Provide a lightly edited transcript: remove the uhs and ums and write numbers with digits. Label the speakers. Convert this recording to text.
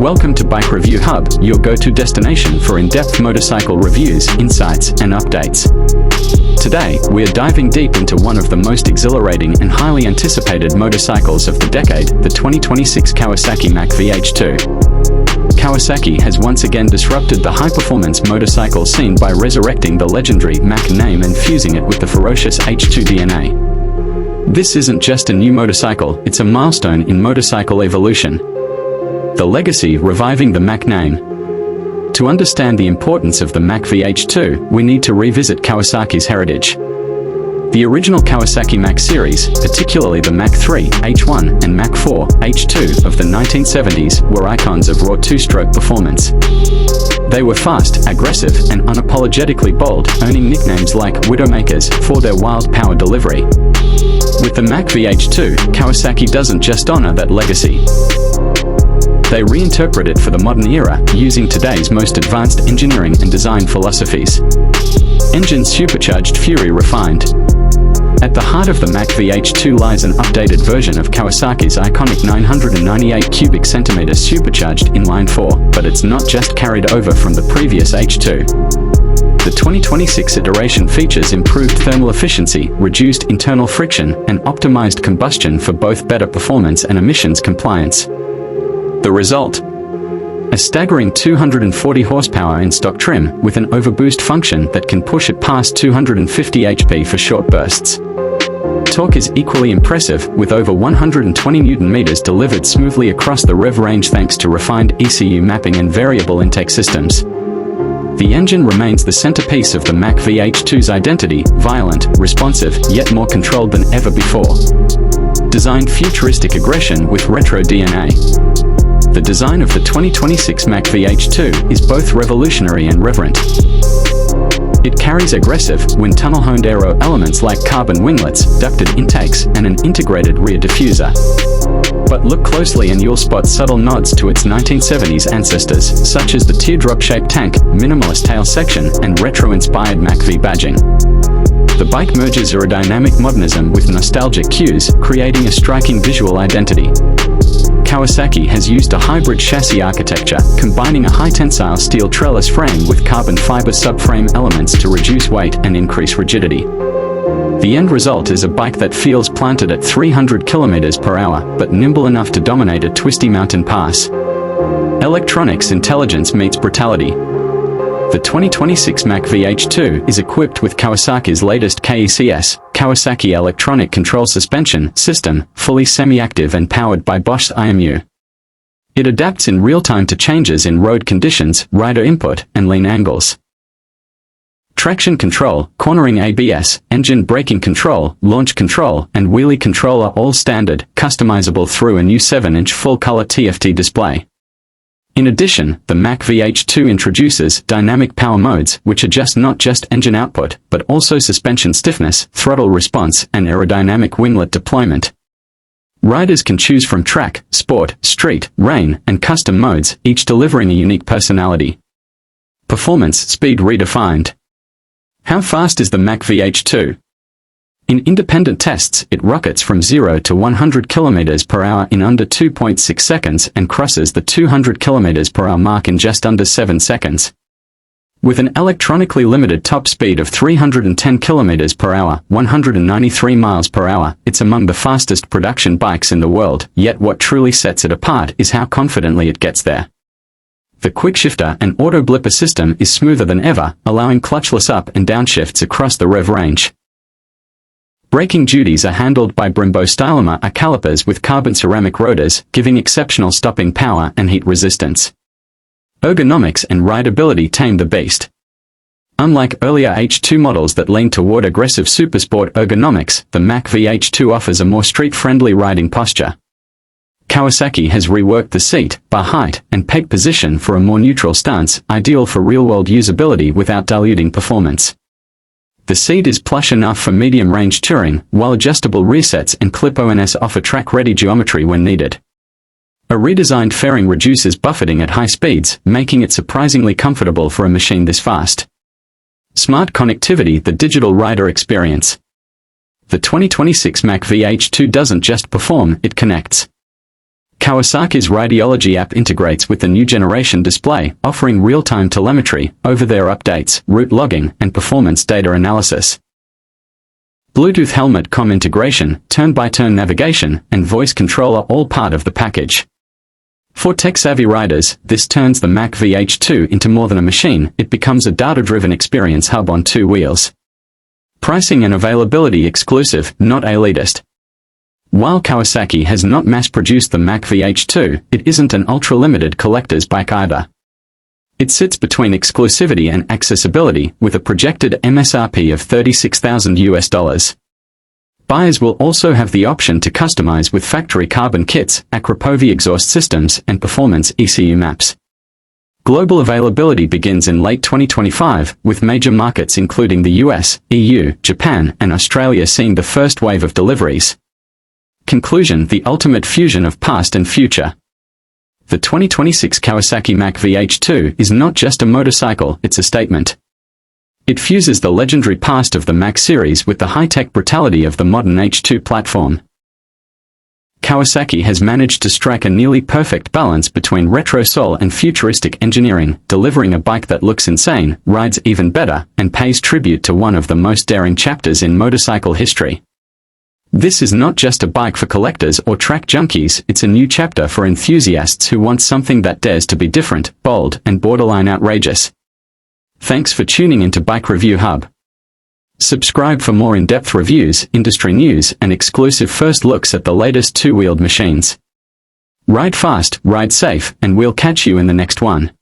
Speaker 1: Welcome to Bike Review Hub, your go-to destination for in-depth motorcycle reviews, insights, and updates. Today, we are diving deep into one of the most exhilarating and highly anticipated motorcycles of the decade, the 2026 Kawasaki Mach V H2. Kawasaki has once again disrupted the high-performance motorcycle scene by resurrecting the legendary Mach name and fusing it with the ferocious H2 DNA. This isn't just a new motorcycle, it's a milestone in motorcycle evolution. The legacy reviving the Mach name. To understand the importance of the Mach V H2, we need to revisit Kawasaki's heritage. The original Kawasaki Mach series, particularly the Mach 3 H1 and Mach 4 H2 of the 1970s, were icons of raw two-stroke performance. They were fast, aggressive, and unapologetically bold, earning nicknames like Widowmakers for their wild power delivery. With the Mach V H2, Kawasaki doesn't just honor that legacy. They reinterpret it for the modern era, using today's most advanced engineering and design philosophies. Engine supercharged, fury refined. At the heart of the Mach V H2 lies an updated version of Kawasaki's iconic 998 cubic centimeter supercharged inline 4, but it's not just carried over from the previous H2. The 2026 iteration features improved thermal efficiency, reduced internal friction, and optimized combustion for both better performance and emissions compliance. The result? A staggering 240 horsepower in stock trim, with an overboost function that can push it past 250 HP for short bursts. Torque is equally impressive, with over 120 Nm delivered smoothly across the rev range thanks to refined ECU mapping and variable intake systems. The engine remains the centerpiece of the Mach V H2's identity, violent, responsive, yet more controlled than ever before. Designed futuristic aggression with retro DNA. The design of the 2026 Mach V H2 is both revolutionary and reverent. It carries aggressive, wind-tunnel-honed aero elements like carbon winglets, ducted intakes, and an integrated rear diffuser. But look closely and you'll spot subtle nods to its 1970s ancestors, such as the teardrop-shaped tank, minimalist tail section, and retro-inspired Mach V badging. The bike merges aerodynamic modernism with nostalgic cues, creating a striking visual identity. Kawasaki has used a hybrid chassis architecture, combining a high-tensile steel trellis frame with carbon fiber subframe elements to reduce weight and increase rigidity. The end result is a bike that feels planted at 300 km/h, but nimble enough to dominate a twisty mountain pass. Electronics intelligence meets brutality. The 2026 Mach V H2 is equipped with Kawasaki's latest KECS, Kawasaki Electronic Control Suspension System, fully semi-active and powered by Bosch's IMU. It adapts in real time to changes in road conditions, rider input, and lean angles. Traction control, cornering ABS, engine braking control, launch control, and wheelie control are all standard, customizable through a new 7-inch full-color TFT display. In addition, the Mach V H2 introduces dynamic power modes, which adjust not just engine output, but also suspension stiffness, throttle response, and aerodynamic winglet deployment. Riders can choose from track, sport, street, rain, and custom modes, each delivering a unique personality. Performance speed redefined. How fast is the Mach V H2? In independent tests, it rockets from 0 to 100 km/h in under 2.6 seconds and crosses the 200 km/h mark in just under 7 seconds. With an electronically limited top speed of 310 km/h, 193 mph, it's among the fastest production bikes in the world, yet what truly sets it apart is how confidently it gets there. The quickshifter and auto blipper system is smoother than ever, allowing clutchless up and down shifts across the rev range. Braking duties are handled by Brembo Stylomer calipers with carbon ceramic rotors, giving exceptional stopping power and heat resistance. Ergonomics and rideability tame the beast. Unlike earlier H2 models that lean toward aggressive supersport ergonomics, the Mach V H2 offers a more street-friendly riding posture. Kawasaki has reworked the seat, bar height, and peg position for a more neutral stance, ideal for real-world usability without diluting performance. The seat is plush enough for medium-range touring, while adjustable rear sets and clip-ons offer track-ready geometry when needed. A redesigned fairing reduces buffeting at high speeds, making it surprisingly comfortable for a machine this fast. Smart connectivity, the digital rider experience. The 2026 Mach V H2 doesn't just perform, it connects. Kawasaki's Rideology app integrates with the new generation display, offering real-time telemetry, over-the-air updates, route logging, and performance data analysis. Bluetooth helmet comm integration, turn-by-turn navigation, and voice control are all part of the package. For tech-savvy riders, this turns the Mach V H2 into more than a machine. It becomes a data-driven experience hub on two wheels. Pricing and availability exclusive, not elitist. While Kawasaki has not mass-produced the Mach V H2, it isn't an ultra-limited collector's bike either. It sits between exclusivity and accessibility, with a projected MSRP of $36,000. Buyers will also have the option to customize with factory carbon kits, Akrapovi exhaust systems, and performance ECU maps. Global availability begins in late 2025, with major markets including the US, EU, Japan, and Australia seeing the first wave of deliveries. Conclusion: the ultimate fusion of past and future. The 2026 Kawasaki Mach V H2 is not just a motorcycle, it's a statement. It fuses the legendary past of the Mach series with the high-tech brutality of the modern H2 platform. Kawasaki has managed to strike a nearly perfect balance between retro soul and futuristic engineering, delivering a bike that looks insane, rides even better, and pays tribute to one of the most daring chapters in motorcycle history. This is not just a bike for collectors or track junkies, it's a new chapter for enthusiasts who want something that dares to be different, bold, and borderline outrageous. Thanks for tuning into Bike Review Hub. Subscribe for more in-depth reviews, industry news, and exclusive first looks at the latest two-wheeled machines. Ride fast, ride safe, and we'll catch you in the next one.